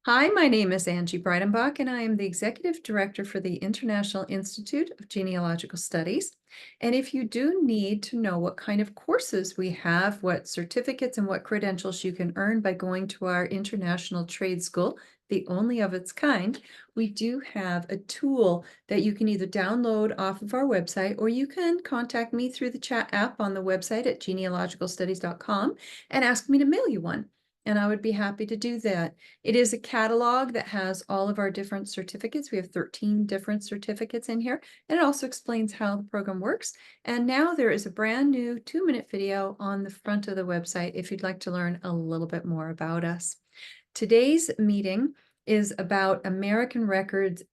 Hi, my name is Angie Breidenbach, and I am the Executive Director for the International Institute of Genealogical Studies. And if you do need to know what kind of courses we have, what certificates and what credentials you can earn by going to our international trade school, the only of its kind, we do have a tool that you can either download off of our website, or you can contact me through the chat app on the website at genealogicalstudies.com and ask me to mail you one. And I would be happy to do that. It is a catalog that has all of our different certificates. We have 13 different certificates in here, and it also explains how the program works. And now there is a brand new 2-minute video on the front of the website if you'd like to learn a little bit more about us. Today's meeting is about American records,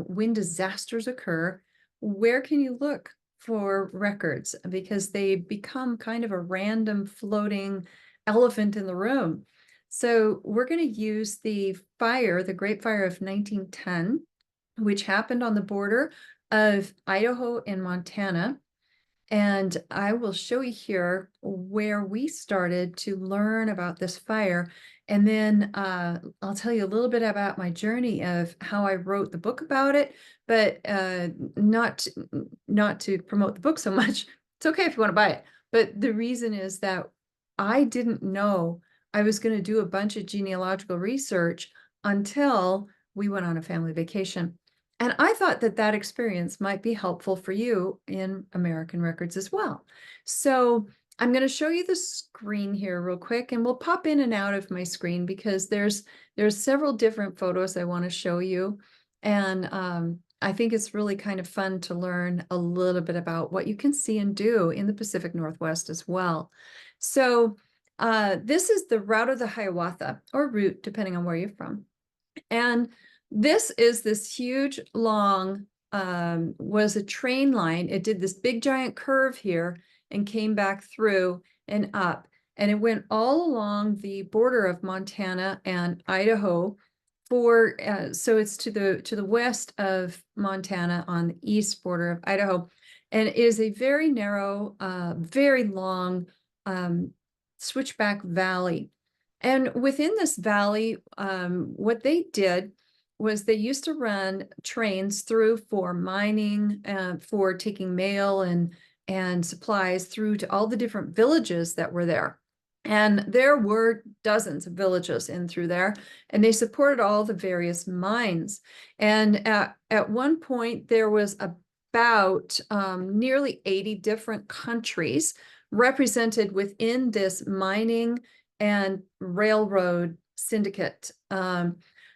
when disasters occur, where can you look for records? Because they become kind of a random floating elephant in the room. So we're going to use the Great Fire of 1910, which happened on the border of Idaho and Montana. And I will show you here where we started to learn about this fire. And then I'll tell you a little bit about my journey of how I wrote the book about it, but not to promote the book so much. It's okay if you want to buy it. But the reason is that I didn't know I was going to do a bunch of genealogical research until we went on a family vacation. And I thought that that experience might be helpful for you in American records as well. So I'm going to show you the screen here real quick, and we'll pop in and out of my screen because there's several different photos I want to show you. And I think it's really kind of fun to learn a little bit about what you can see and do in the Pacific Northwest as well. So this is the route of the Hiawatha, or route, depending on where you're from. And this is this huge, long, was a train line. It did this big, giant curve here and came back through and up. And it went all along the border of Montana and Idaho so it's to the west of Montana on the east border of Idaho. And it is a very narrow, very long switchback valley. And within this valley, what they did was they used to run trains through for mining, for taking mail and supplies through to all the different villages that were there. And there were dozens of villages in through there, and they supported all the various mines. And at one point, there was about nearly 80 different countries represented within this mining and railroad syndicate.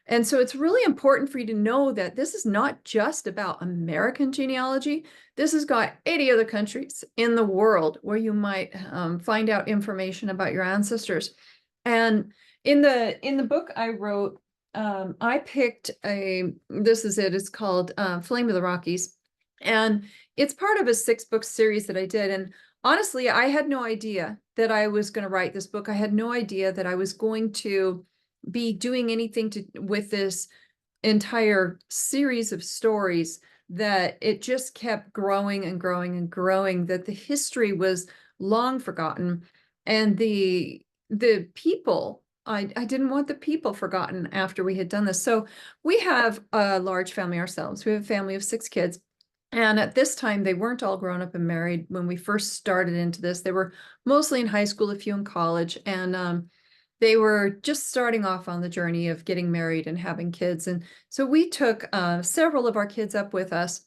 And so it's really important for you to know that this is not just about American genealogy. This has got 80 other countries in the world where you might find out information about your ancestors. And in the book I wrote, I picked this is it, it's called Flame of the Rockies. And it's part of a 6-book series that I did. And honestly, I had no idea that I was going to write this book. I had no idea that I was going to be doing anything with this entire series of stories, that it just kept growing and growing and growing, that the history was long forgotten. And the people, I didn't want the people forgotten after we had done this. So we have a large family ourselves. We have a family of 6 kids. And at this time, they weren't all grown up and married when we first started into this. They were mostly in high school, a few in college, and they were just starting off on the journey of getting married and having kids. And so we took several of our kids up with us.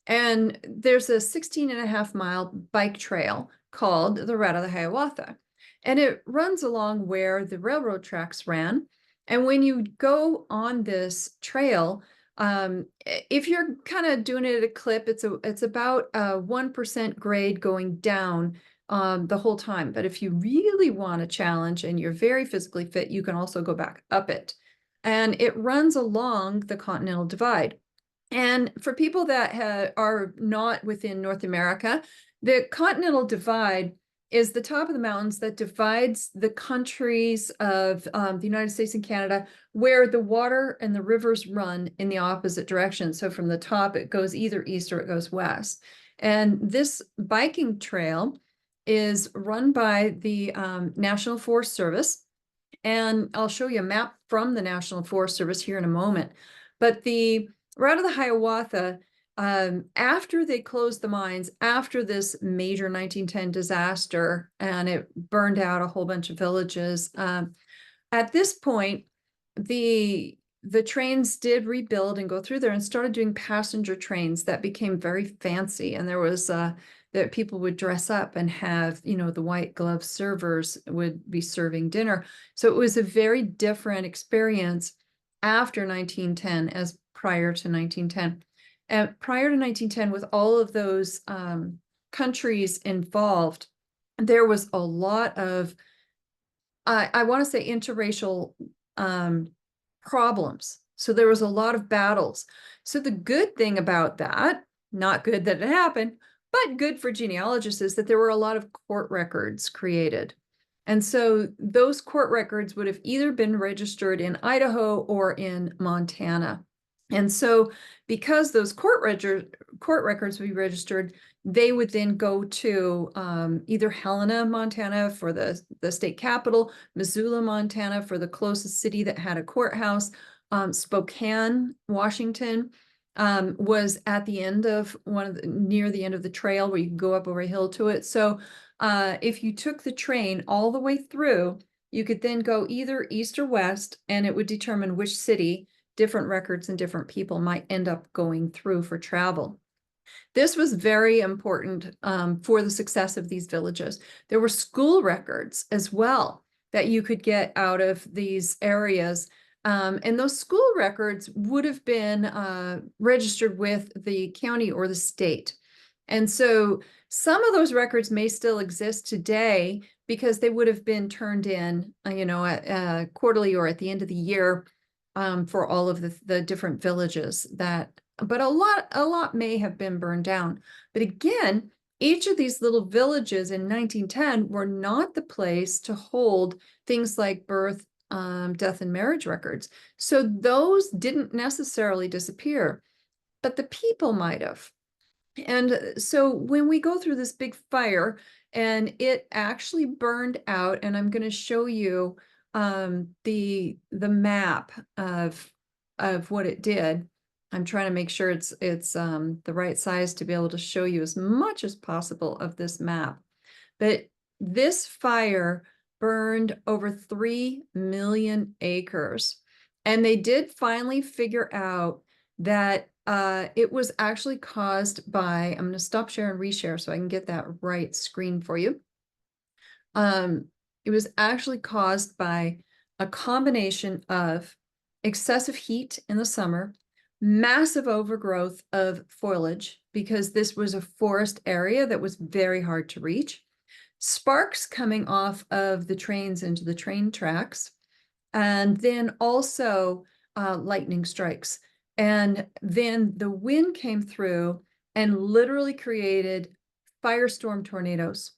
And there's a 16.5-mile bike trail called the Route of the Hiawatha. And it runs along where the railroad tracks ran. And when you go on this trail, if you're kind of doing it at a clip, it's about a 1% grade going down the whole time. But if you really want a challenge and you're very physically fit, you can also go back up it. And it runs along the Continental Divide. And for people that are not within North America, the Continental Divide is the top of the mountains that divides the countries of the United States and Canada, where the water and the rivers run in the opposite direction. So from the top, it goes either east or it goes west. And this biking trail is run by the National Forest Service. And I'll show you a map from the National Forest Service here in a moment. But the route of the Hiawatha, after they closed the mines, after this major 1910 disaster, and it burned out a whole bunch of villages, at this point, the trains did rebuild and go through there and started doing passenger trains that became very fancy. And there was that people would dress up and have, the white glove servers would be serving dinner. So it was a very different experience after 1910 as prior to 1910. And prior to 1910, with all of those countries involved, there was a lot of, I want to say, interracial problems. So there was a lot of battles. So the good thing about that, not good that it happened, but good for genealogists, is that there were a lot of court records created. And so those court records would have either been registered in Idaho or in Montana. And so because those court records would be registered, they would then go to either Helena, Montana for the state capital, Missoula, Montana for the closest city that had a courthouse, Spokane, Washington was at the end of near the end of the trail where you can go up over a hill to it. So if you took the train all the way through, you could then go either east or west, and it would determine which city different records and different people might end up going through for travel. This was very important for the success of these villages. There were school records as well that you could get out of these areas. And those school records would have been registered with the county or the state. And so some of those records may still exist today because they would have been turned in, quarterly or at the end of the year for all of the different villages but a lot may have been burned down. But again, each of these little villages in 1910 were not the place to hold things like birth, death, and marriage records. So those didn't necessarily disappear, but the people might have. And so when we go through this big fire and it actually burned out, and I'm going to show you the map of what it did. I'm trying to make sure it's the right size to be able to show you as much as possible of this map. But this fire burned over 3 million acres. And they did finally figure out that it was actually caused by, I'm going to stop share and reshare so I can get that right screen for you. It was actually caused by a combination of excessive heat in the summer, massive overgrowth of foliage, because this was a forest area that was very hard to reach, sparks coming off of the trains into the train tracks, and then also lightning strikes. And then the wind came through and literally created firestorm tornadoes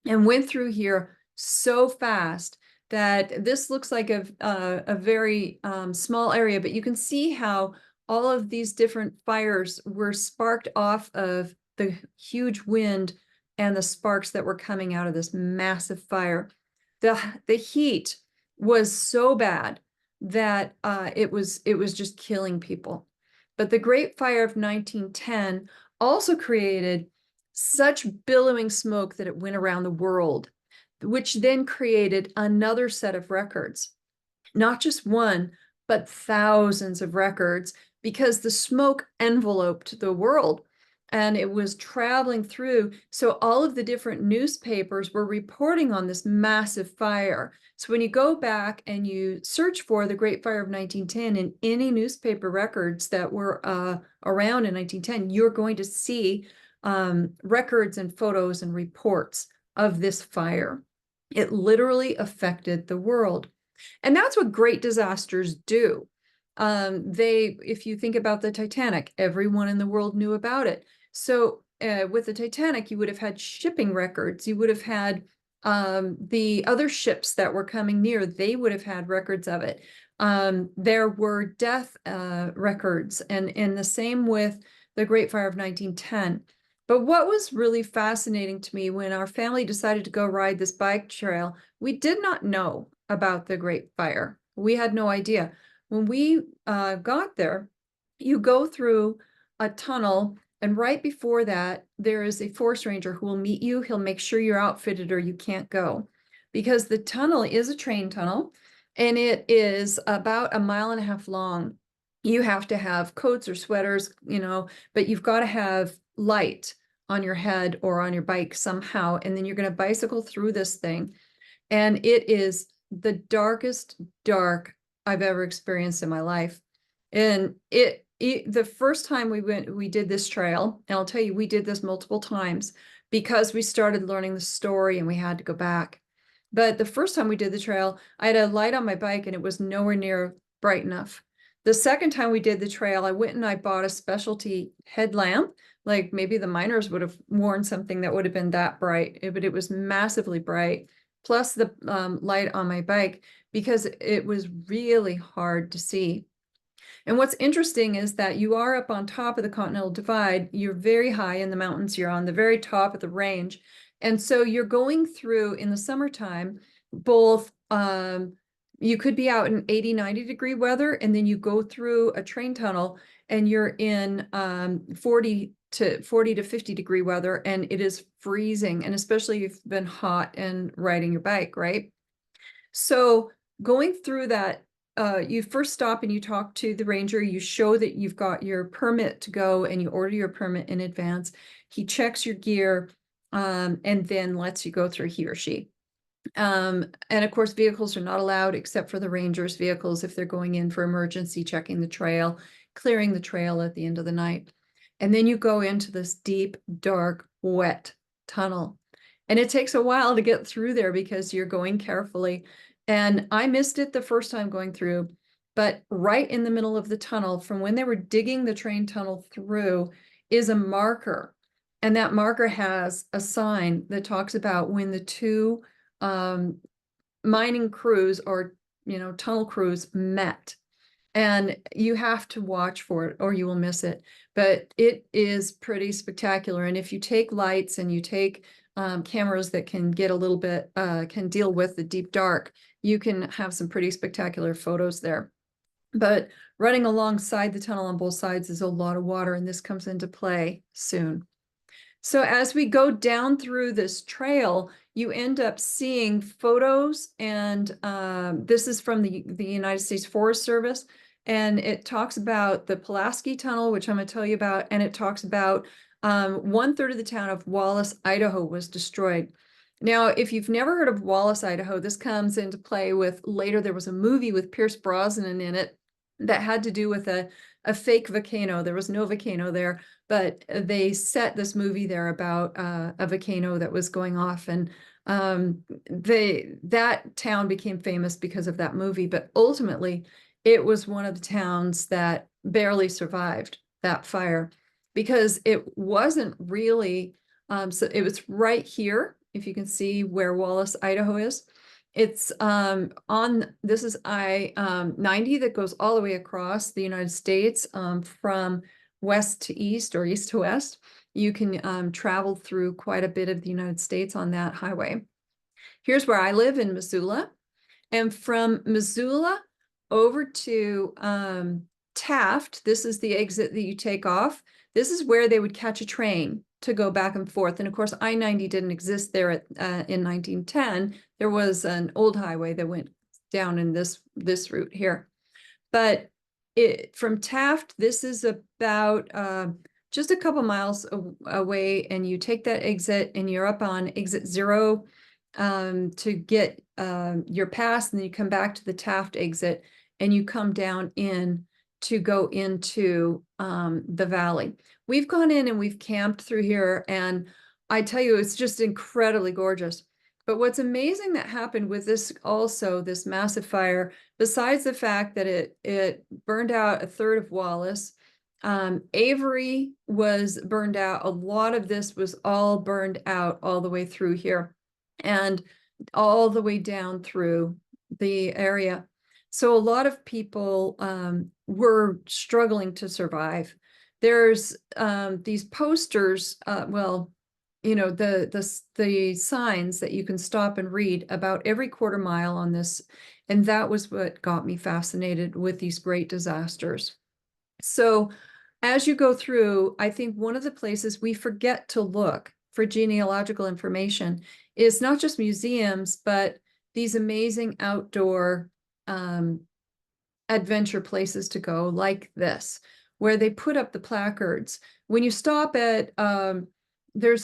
and went through here so fast that this looks like a very small area, but you can see how all of these different fires were sparked off of the huge wind and the sparks that were coming out of this massive fire. The heat was so bad that it was just killing people. But the Great Fire of 1910 also created such billowing smoke that it went around the world, which then created another set of records, not just one, but thousands of records, because the smoke enveloped the world and it was traveling through. So all of the different newspapers were reporting on this massive fire. So when you go back and you search for the Great Fire of 1910 in any newspaper records that were around in 1910, you're going to see records and photos and reports of this fire. It literally affected the world. And that's what great disasters do. If you think about the Titanic, everyone in the world knew about it. So with the Titanic, you would have had shipping records. You would have had the other ships that were coming near, they would have had records of it. There were death records, and the same with the Great Fire of 1910. But what was really fascinating to me when our family decided to go ride this bike trail, we did not know about the Great Fire. We had no idea. When we got there, you go through a tunnel, and right before that, there is a forest ranger who will meet you. He'll make sure you're outfitted or you can't go, because the tunnel is a train tunnel, and it is about 1.5 miles long. You have to have coats or sweaters, but you've got to have light on your head or on your bike somehow, and then you're going to bicycle through this thing. And it is the darkest dark I've ever experienced in my life. And the first time we did this trail, and I'll tell you, we did this multiple times because we started learning the story and we had to go back. But the first time we did the trail, I had a light on my bike and it was nowhere near bright enough. The second time we did the trail, I went and I bought a specialty headlamp. Like maybe the miners would have worn something that would have been that bright, but it was massively bright, plus the light on my bike, because it was really hard to see. And what's interesting is that you are up on top of the Continental Divide. You're very high in the mountains. You're on the very top of the range. And so you're going through, in the summertime, both, you could be out in 80, 90-degree weather, and then you go through a train tunnel and you're in 40 to 50-degree weather, and it is freezing. And especially if you've been hot and riding your bike, right? So going through that, you first stop and you talk to the ranger. You show that you've got your permit to go, and you order your permit in advance. He checks your gear, and then lets you go through, he or she. And of course, vehicles are not allowed except for the ranger's vehicles if they're going in for emergency, checking the trail, clearing the trail at the end of the night. And then you go into this deep, dark, wet tunnel. And it takes a while to get through there because you're going carefully. And I missed it the first time going through, but right in the middle of the tunnel, from when they were digging the train tunnel through, is a marker. And that marker has a sign that talks about when the two mining crews or, tunnel crews met. And you have to watch for it or you will miss it. But it is pretty spectacular. And if you take lights and you take cameras that can get a little bit, can deal with the deep dark, you can have some pretty spectacular photos there. But running alongside the tunnel on both sides is a lot of water, and this comes into play soon. So as we go down through this trail, you end up seeing photos, and this is from the United States Forest Service, and it talks about the Pulaski Tunnel, which I'm going to tell you about, and it talks about 1/3 of the town of Wallace, Idaho was destroyed. Now, if you've never heard of Wallace, Idaho, this comes into play with later. There was a movie with Pierce Brosnan in it that had to do with a fake volcano. There was no volcano there, but they set this movie there about a volcano that was going off, and that town became famous because of that movie. But ultimately, it was one of the towns that barely survived that fire because it wasn't really. So it was right here, if you can see where Wallace, Idaho is. It's this is I-90 that goes all the way across the United States, from west to east or east to west. You can travel through quite a bit of the United States on that highway. Here's where I live, in Missoula. And from Missoula over to Taft, this is the exit that you take off. This is where they would catch a train to go back and forth. And of course, I-90 didn't exist there in 1910. There was an old highway that went down in this route here. But from Taft, this is about just a couple miles away, and you take that exit and you're up on exit 0 to get your pass, and then you come back to the Taft exit and you come down in to go into the valley. We've gone in and we've camped through here, and I tell you, it's just incredibly gorgeous. But what's amazing that happened with this also, this massive fire, besides the fact that it burned out 1/3 of Wallace, Avery was burned out. A lot of this was all burned out all the way through here and all the way down through the area. So a lot of people were struggling to survive. There's these posters, well, the signs that you can stop and read about every quarter mile on this. And that was what got me fascinated with these great disasters. So as you go through, I think one of the places we forget to look for genealogical information is not just museums, but these amazing outdoor adventure places to go like this, where they put up the placards. When you stop at, there's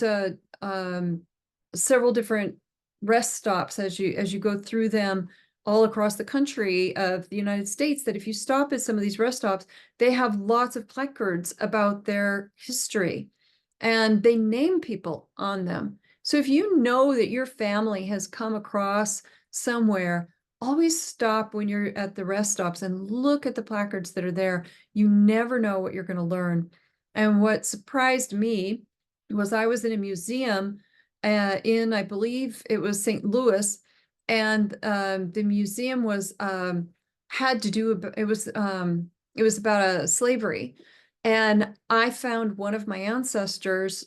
several different rest stops as you go through them all across the country of the United States, that if you stop at some of these rest stops, they have lots of placards about their history and they name people on them. So if you know that your family has come across somewhere, always stop when you're at the rest stops and look at the placards that are there. You never know what you're going to learn. And what surprised me was I was in a museum in, I believe it was St. Louis, and the museum was had to do it was about slavery, and I found one of my ancestors'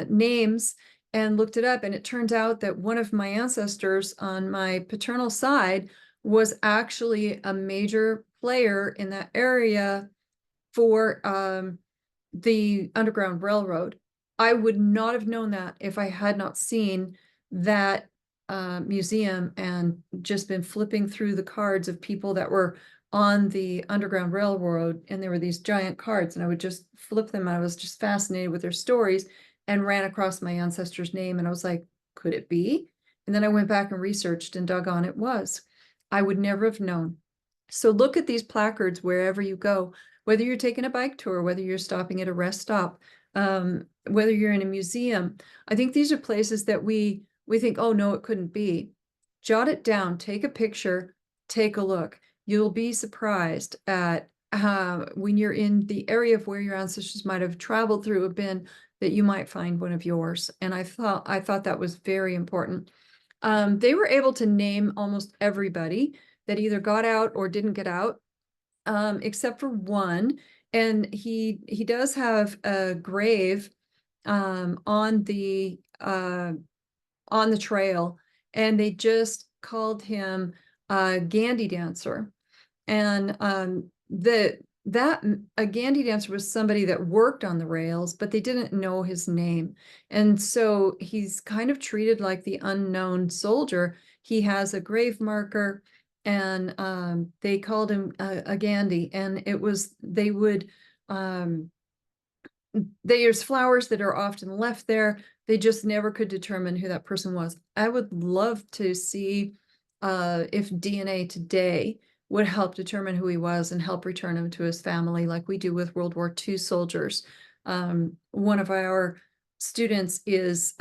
names and looked it up, and it turns out that one of my ancestors on my paternal side was actually a major player in that area for the Underground Railroad. I would not have known that if I had not seen that museum and just been flipping through the cards of people that were on the Underground Railroad, and there were these giant cards, and I would just flip them. I was just fascinated with their stories and ran across my ancestor's name, and I was like, could it be? And then I went back and researched, and doggone it was. I would never have known. So look at these placards wherever you go, whether you're taking a bike tour, whether you're stopping at a rest stop, whether you're in a museum. I think these are places that we think, oh no, it couldn't be. Jot it down, take a picture, take a look. You'll be surprised at when you're in the area of where your ancestors might have traveled through, have been, that you might find one of yours. And I thought that was very important. They were able to name almost everybody that either got out or didn't get out, except for one. And he does have a grave on the trail, and they just called him a Gandhi dancer. And a Gandhi dancer was somebody that worked on the rails, but they didn't know his name. And so he's kind of treated like the unknown soldier. He has a grave marker, and they called him a Gandhi. And it was, there's flowers that are often left there. They just never could determine who that person was. I would love to see if DNA today would help determine who he was and help return him to his family, like we do with World War II soldiers. One of our students is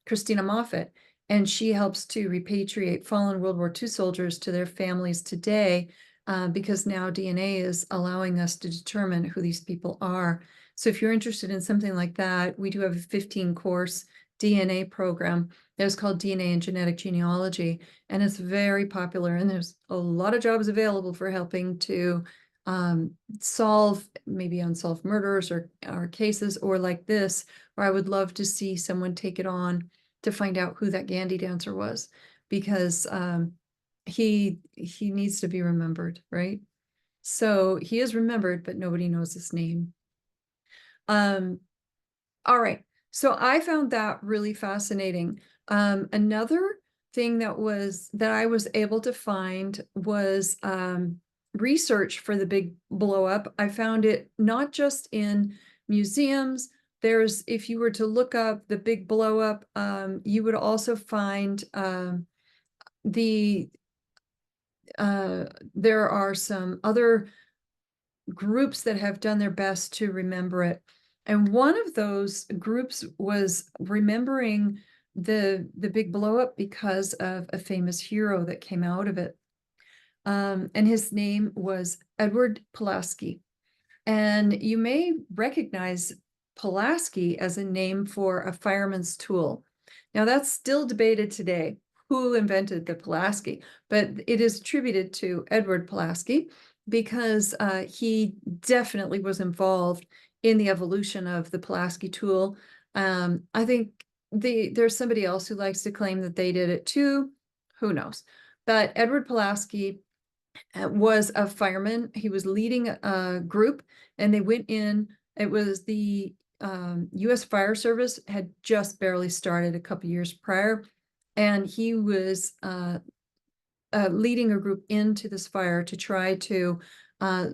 Christina Moffat, and she helps to repatriate fallen World War II soldiers to their families today, because now DNA is allowing us to determine who these people are. So if you're interested in something like that, we do have a 15-course DNA program that is called DNA and Genetic Genealogy, and it's very popular, and there's a lot of jobs available for helping to solve maybe unsolved murders or cases, or like this, where I would love to see someone take it on to find out who that Gandhi dancer was, because he needs to be remembered, right? So he is remembered, but nobody knows his name. All right. So I found that really fascinating. Another thing that I was able to find was research for the big blow up. I found it not just in museums. If you were to look up the big blow up, you would also find there are some other groups that have done their best to remember it. And one of those groups was remembering the big blow up because of a famous hero that came out of it. And his name was Edward Pulaski. And you may recognize Pulaski as a name for a fireman's tool. Now that's still debated today, who invented the Pulaski, but it is attributed to Edward Pulaski because he definitely was involved in the evolution of the Pulaski tool. I think there's somebody else who likes to claim that they did it too. Who knows? But Edward Pulaski was a fireman. He was leading a group, and they went in. It was the U.S. Fire Service had just barely started a couple years prior, and he was leading a group into this fire to try to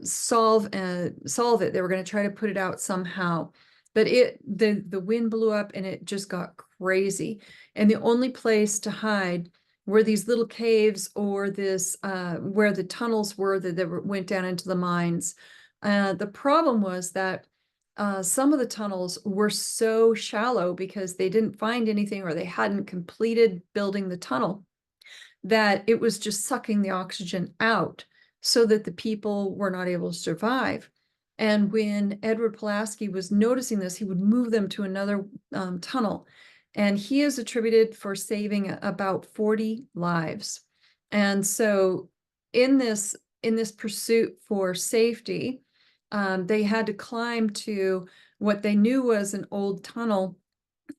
solve it. They were going to try to put it out somehow, but the wind blew up and it just got crazy. And the only place to hide were these little caves, or this where the tunnels were that went down into the mines. The problem was that some of the tunnels were so shallow because they didn't find anything, or they hadn't completed building the tunnel, that it was just sucking the oxygen out, so that the people were not able to survive. And when Edward Pulaski was noticing this, he would move them to another tunnel. And he is attributed for saving about 40 lives. And so in this pursuit for safety, they had to climb to what they knew was an old tunnel,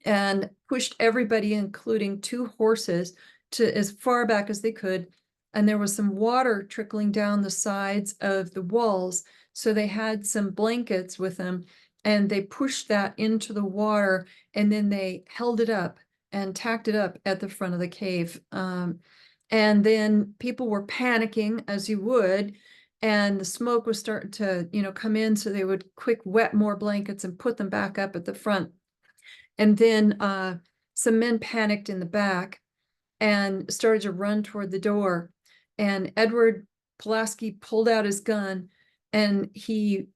and pushed everybody, including 2 horses, to as far back as they could. And there was some water trickling down the sides of the walls, so they had some blankets with them, and they pushed that into the water, and then they held it up and tacked it up at the front of the cave. And then people were panicking, as you would, and the smoke was starting to, come in, so they would quick wet more blankets and put them back up at the front. And then some men panicked in the back and started to run toward the door. And Edward Pulaski pulled out his gun, and he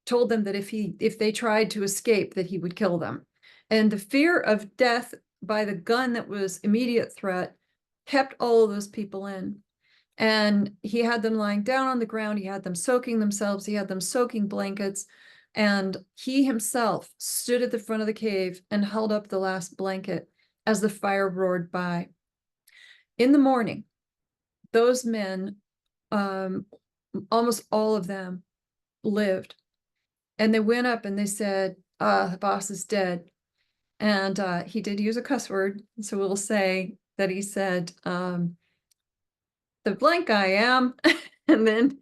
told them that if they tried to escape, that he would kill them. And the fear of death by the gun that was immediate threat kept all of those people in. And he had them lying down on the ground. He had them soaking themselves. He had them soaking blankets. And he himself stood at the front of the cave and held up the last blanket as the fire roared by. In the morning, those men, almost all of them, lived. And they went up and they said, the boss is dead. And he did use a cuss word, so we'll say that he said, the blank I am. And then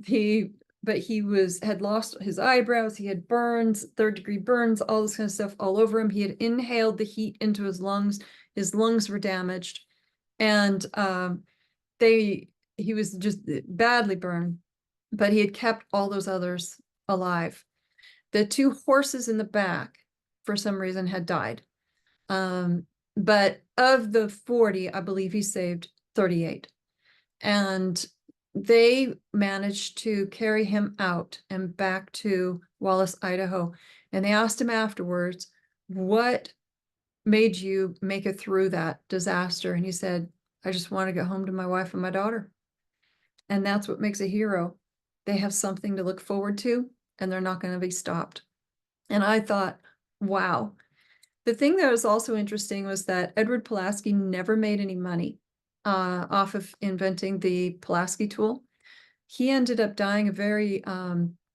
he had lost his eyebrows, he had burns, 3rd-degree burns, all this kind of stuff all over him. He had inhaled the heat into his lungs were damaged, and he was just badly burned, but he had kept all those others alive. The 2 horses in the back, for some reason, had died, but of the 40, I believe he saved 38. And they managed to carry him out and back to Wallace, Idaho. And they asked him afterwards, what made you make it through that disaster? And he said, I just want to get home to my wife and my daughter. And that's what makes a hero. They have something to look forward to, and they're not going to be stopped. And I thought, wow. The thing that was also interesting was that Edward Pulaski never made any money off of inventing the Pulaski tool. He ended up dying a very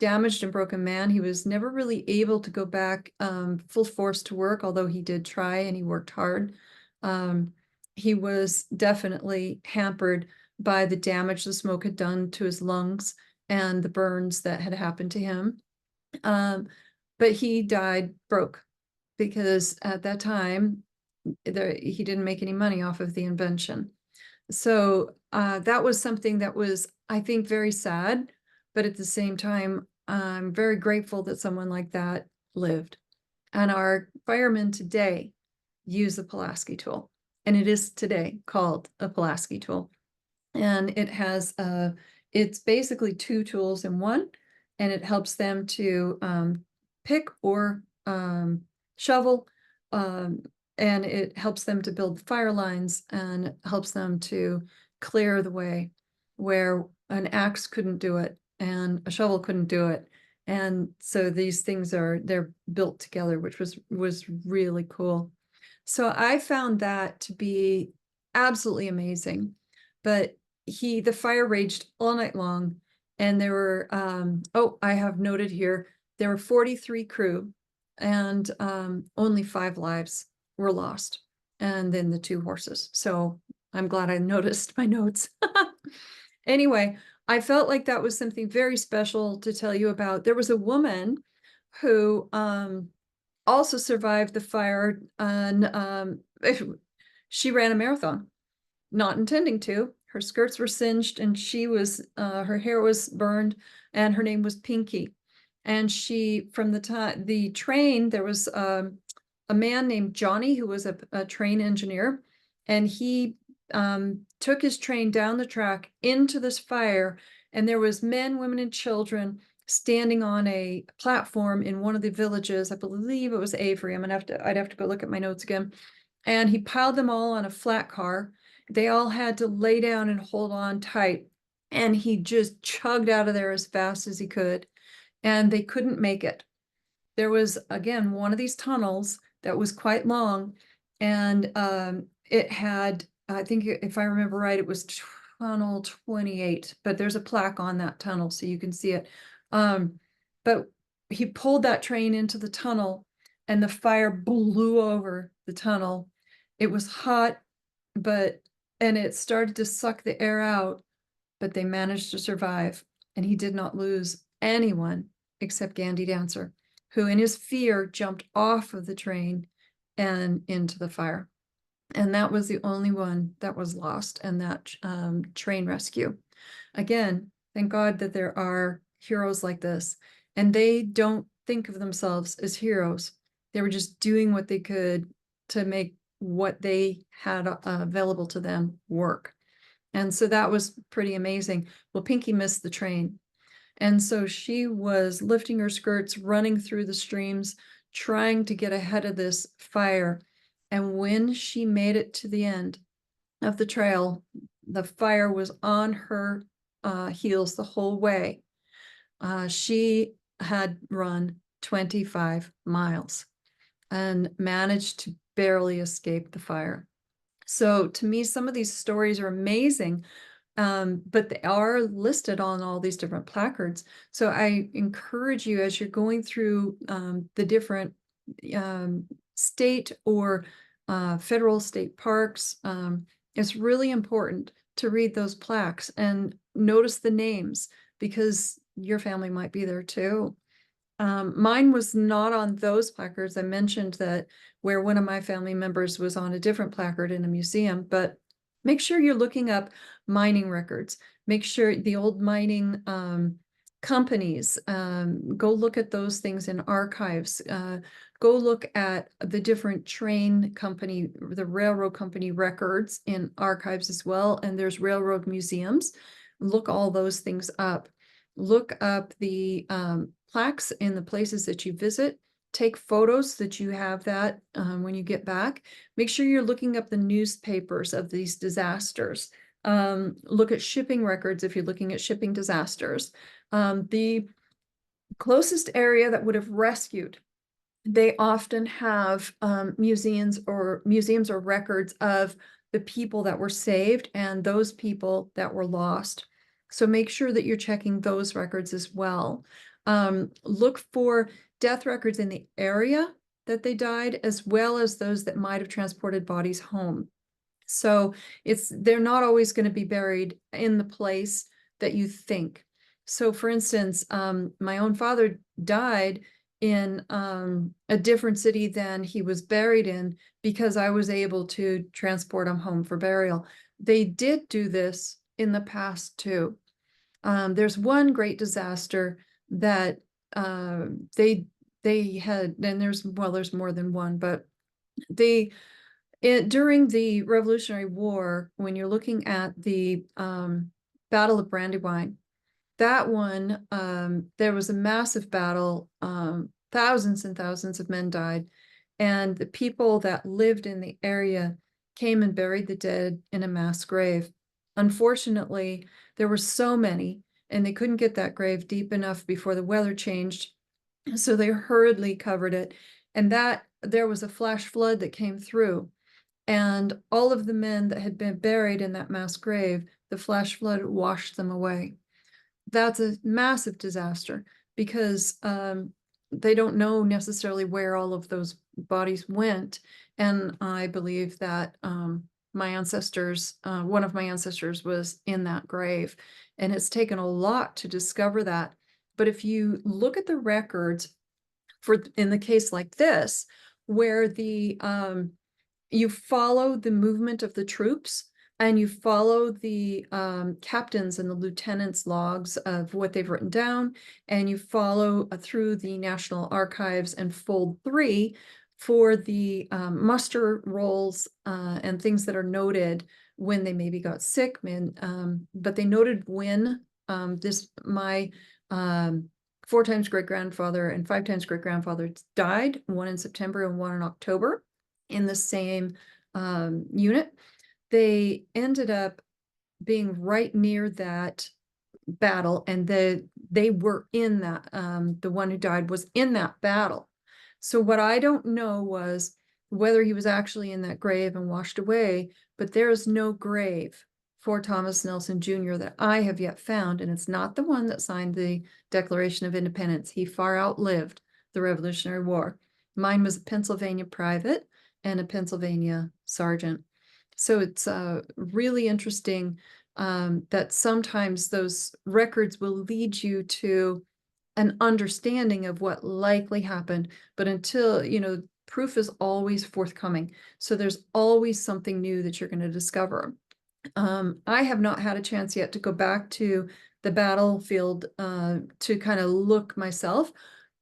damaged and broken man. He was never really able to go back full force to work, although he did try and he worked hard. He was definitely hampered by the damage the smoke had done to his lungs and the burns that had happened to him. But he died broke, because at that time, he didn't make any money off of the invention. So that was something that was, I think, very sad, but at the same time, I'm very grateful that someone like that lived. And our firemen today use the Pulaski tool, and it is today called a Pulaski tool. And it has, it's basically 2 tools in one, and it helps them to pick or shovel, and it helps them to build fire lines, and helps them to clear the way where an axe couldn't do it and a shovel couldn't do it. And so these things they're built together, which was really cool. So I found that to be absolutely amazing. But the fire raged all night long, and there were I have noted here, there were 43 crew, and only 5 lives were lost, and then the 2 horses. So I'm glad I noticed my notes. Anyway, I felt like that was something very special to tell you about. There was a woman who also survived the fire, and she ran a marathon, not intending to. Her skirts were singed, and she was her hair was burned, and her name was Pinky. And she, from the train, there was a man named Johnny who was a train engineer, and he took his train down the track into this fire, and there was men, women, and children standing on a platform in one of the villages. I believe it was Avery. I'd have to go look at my notes again. And he piled them all on a flat car. They all had to lay down and hold on tight. And he just chugged out of there as fast as he could. And they couldn't make it. There was, again, one of these tunnels that was quite long. And it had, I think if I remember right, it was tunnel 28. But there's a plaque on that tunnel, so you can see it. But he pulled that train into the tunnel, and the fire blew over the tunnel. It was hot, and it started to suck the air out, but they managed to survive. And he did not lose anyone except Gandy Dancer, who in his fear jumped off of the train and into the fire. And that was the only one that was lost in that train rescue. Again, thank God that there are heroes like this, and they don't think of themselves as heroes. They were just doing what they could to make what they had available to them work. And so that was pretty amazing. Well, Pinky missed the train. And so she was lifting her skirts, running through the streams, trying to get ahead of this fire. And when she made it to the end of the trail, the fire was on her heels the whole way. She had run 25 miles and managed to barely escape the fire. So to me, some of these stories are amazing, but they are listed on all these different placards. So I encourage you, as you're going through the different state or federal state parks, it's really important to read those plaques and notice the names, because your family might be there too. Mine was not on those placards. I mentioned that where one of my family members was on a different placard in a museum, but make sure you're looking up mining records. Make sure the old mining companies, go look at those things in archives. Go look at the different train company, the railroad company records in archives as well. And there's railroad museums. Look all those things up. Look up the plaques in the places that you visit. Take photos so that you have that when you get back. Make sure you're looking up the newspapers of these disasters. Look at shipping records if you're looking at shipping disasters. The closest area that would have rescued, they often have museums or records of the people that were saved and those people that were lost. So make sure that you're checking those records as well. Look for death records in the area that they died, as well as those that might have transported bodies home. So they're not always going to be buried in the place that you think. So for instance, my own father died in a different city than he was buried in, because I was able to transport him home for burial. They did do this in the past too. There's one great disaster that they had, and there's more than one, but during the Revolutionary War, when you're looking at the Battle of Brandywine, that one, there was a massive battle. Thousands and thousands of men died, and the people that lived in the area came and buried the dead in a mass grave. Unfortunately, there were so many, and they couldn't get that grave deep enough before the weather changed, so they hurriedly covered it. And that there was a flash flood that came through, and all of the men that had been buried in that mass grave, the flash flood washed them away. That's a massive disaster, because they don't know necessarily where all of those bodies went. And I believe that my ancestors, one of my ancestors was in that grave. And it's taken a lot to discover that. But if you look at the records for in the case like this, where the you follow the movement of the troops and you follow the captains and the lieutenants' logs of what they've written down, and you follow through the National Archives and Fold 3 for the muster rolls and things that are noted when they maybe got sick, but they noted when my 4 times great-grandfather and 5 times great-grandfather died, one in September and one in October, in the same unit. They ended up being right near that battle, and they were in that, the one who died was in that battle. So what I don't know was whether he was actually in that grave and washed away, but there is no grave for Thomas Nelson Jr. that I have yet found, and it's not the one that signed the Declaration of Independence. He far outlived the Revolutionary War. Mine was a Pennsylvania private and a Pennsylvania sergeant. So it's really interesting that sometimes those records will lead you to an understanding of what likely happened, but until, proof is always forthcoming. So there's always something new that you're going to discover. I have not had a chance yet to go back to the battlefield to kind of look myself,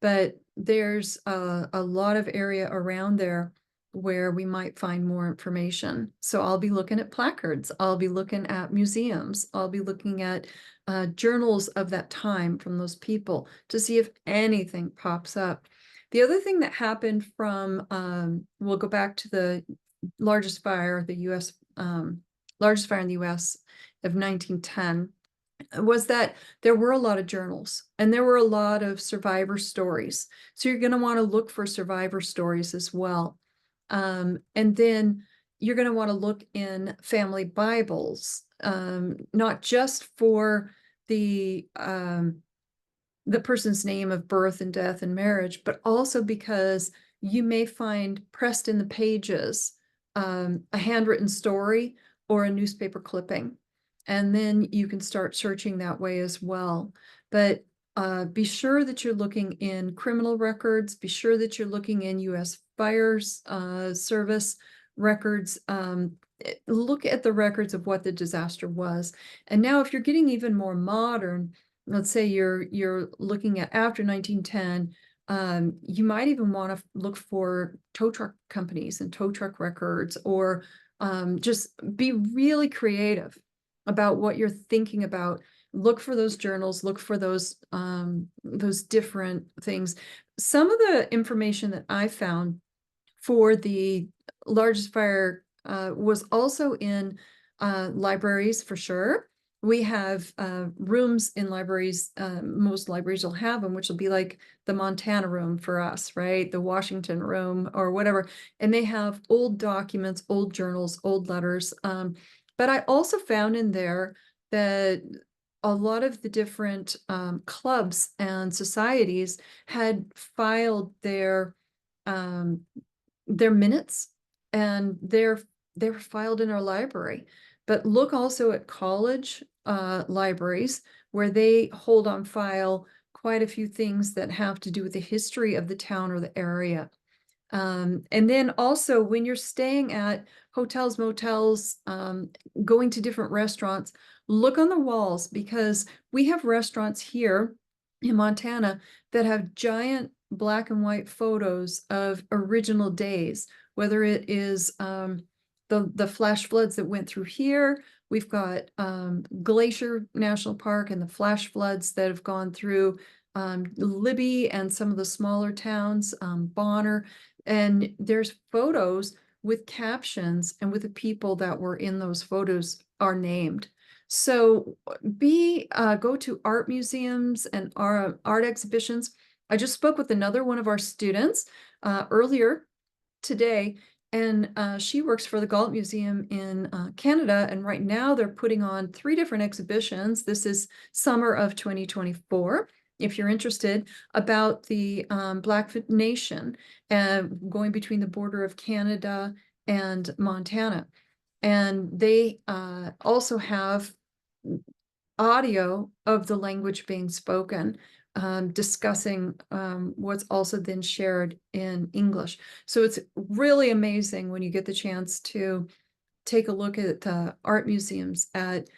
but there's a lot of area around there where we might find more information. So I'll be looking at placards, I'll be looking at museums, I'll be looking at journals of that time from those people to see if anything pops up. The other thing that happened from, we'll go back to the largest fire, the U.S. Largest fire in the U.S. of 1910, was that there were a lot of journals and there were a lot of survivor stories. So you're going to want to look for survivor stories as well. And then you're going to want to look in family Bibles, not just for the person's name of birth and death and marriage, but also because you may find pressed in the pages a handwritten story or a newspaper clipping. And then you can start searching that way as well. But be sure that you're looking in criminal records. Be sure that you're looking in U.S. Fire Service records. Look at the records of what the disaster was. And now if you're getting even more modern, let's say you're looking at after 1910, you might even want to look for tow truck companies and tow truck records, or just be really creative about what you're thinking about. Look for those journals, look for those different things. Some of the information that I found for the largest fire was also in libraries, for sure. We have rooms in libraries, most libraries will have them, which will be like the Montana room for us, right? The Washington room or whatever. And they have old documents, old journals, old letters. But I also found in there that a lot of the different clubs and societies had filed their minutes, and they're filed in our library. But look also at college libraries, where they hold on file quite a few things that have to do with the history of the town or the area. And then also when you're staying at hotels, motels, going to different restaurants, look on the walls, because we have restaurants here in Montana that have giant black and white photos of original days, whether it is the flash floods that went through here. We've got Glacier National Park and the flash floods that have gone through Libby and some of the smaller towns, Bonner. And there's photos with captions, and with the people that were in those photos are named. So go to art museums and art exhibitions. I just spoke with another one of our students earlier today, and she works for the Galt Museum in Canada. And right now they're putting on 3 different exhibitions. This is summer of 2024. if you're interested, about the Blackfoot Nation going between the border of Canada and Montana. And they also have audio of the language being spoken, discussing what's also then shared in English. So it's really amazing when you get the chance to take a look at art museums, at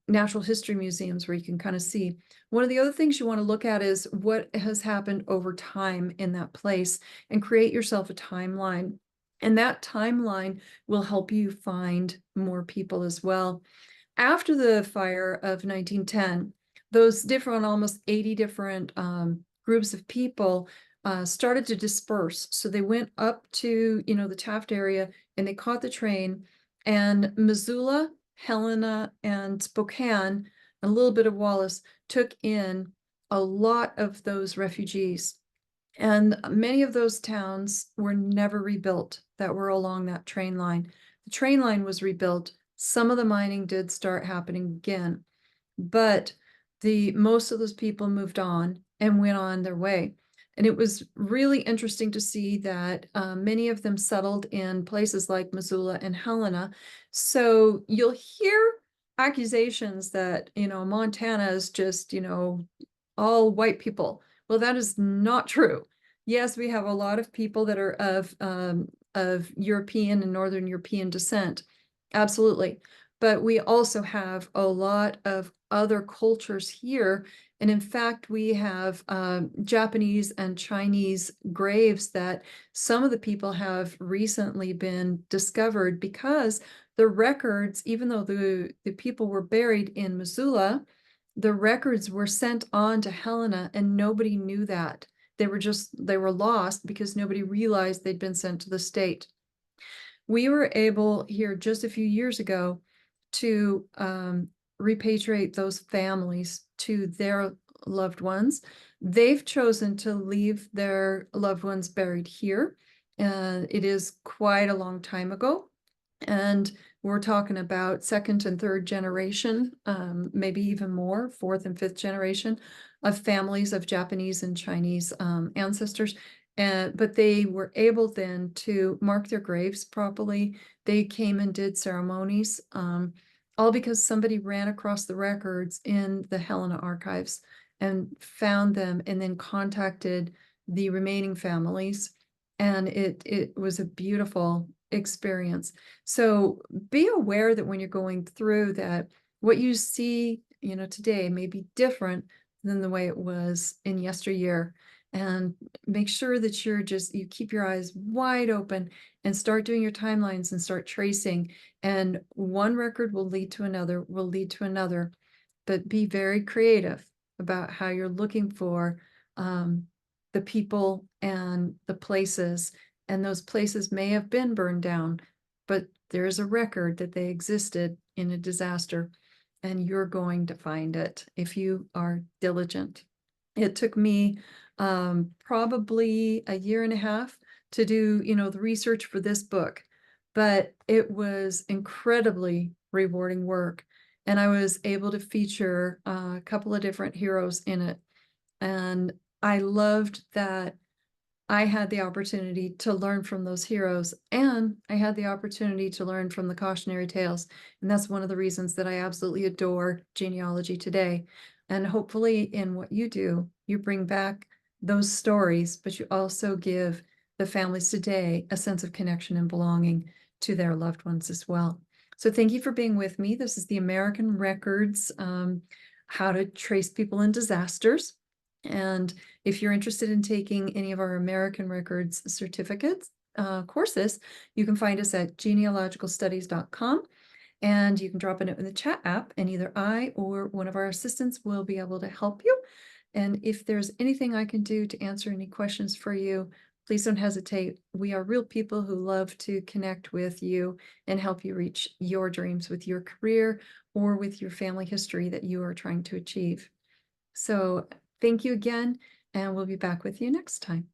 natural history museums, where you can kind of see. One of the other things you want to look at is what has happened over time in that place, and create yourself a timeline. And that timeline will help you find more people as well. After the fire of 1910, those different, almost 80 different groups of people started to disperse. So they went up to, the Taft area, and they caught the train, and Missoula, Helena, and Spokane, and a little bit of Wallace took in a lot of those refugees. And many of those towns were never rebuilt that were along that train line. The train line was rebuilt. Some of the mining did start happening again, but most of those people moved on and went on their way. And it was really interesting to see that many of them settled in places like Missoula and Helena. So you'll hear accusations that, Montana is just, all white people. Well, that is not true. Yes, we have a lot of people that are of European and Northern European descent. Absolutely. But we also have a lot of other cultures here. And in fact, we have Japanese and Chinese graves that some of the people have recently been discovered, because the records, even though the people were buried in Missoula, the records were sent on to Helena, and nobody knew that. They were lost because nobody realized they'd been sent to the state. We were able here just a few years ago to repatriate those families to their loved ones. They've chosen to leave their loved ones buried here. It is quite a long time ago. And we're talking about second and third generation, maybe even more, fourth and fifth generation of families of Japanese and Chinese ancestors. But they were able then to mark their graves properly. They came and did ceremonies, all because somebody ran across the records in the Helena archives and found them, and then contacted the remaining families. And it was a beautiful experience. So be aware that when you're going through that, what you see, today may be different than the way it was in yesteryear. And make sure that you keep your eyes wide open and start doing your timelines and start tracing. And one record will lead to another, but be very creative about how you're looking for the people and the places. And those places may have been burned down, but there's a record that they existed in a disaster, and you're going to find it if you are diligent. It took me probably a year and a half to do, the research for this book, but it was incredibly rewarding work. And I was able to feature a couple of different heroes in it. And I loved that I had the opportunity to learn from those heroes, and I had the opportunity to learn from the cautionary tales. And that's one of the reasons that I absolutely adore genealogy today. And hopefully in what you do, you bring back those stories, but you also give the families today a sense of connection and belonging to their loved ones as well. So thank you for being with me. This is the American Records, How to Trace People in Disasters. And if you're interested in taking any of our American Records certificates, courses, you can find us at genealogicalstudies.com, and you can drop a note in the chat app, and either I or one of our assistants will be able to help you. And if there's anything I can do to answer any questions for you, please don't hesitate. We are real people who love to connect with you and help you reach your dreams with your career or with your family history that you are trying to achieve. So thank you again, and we'll be back with you next time.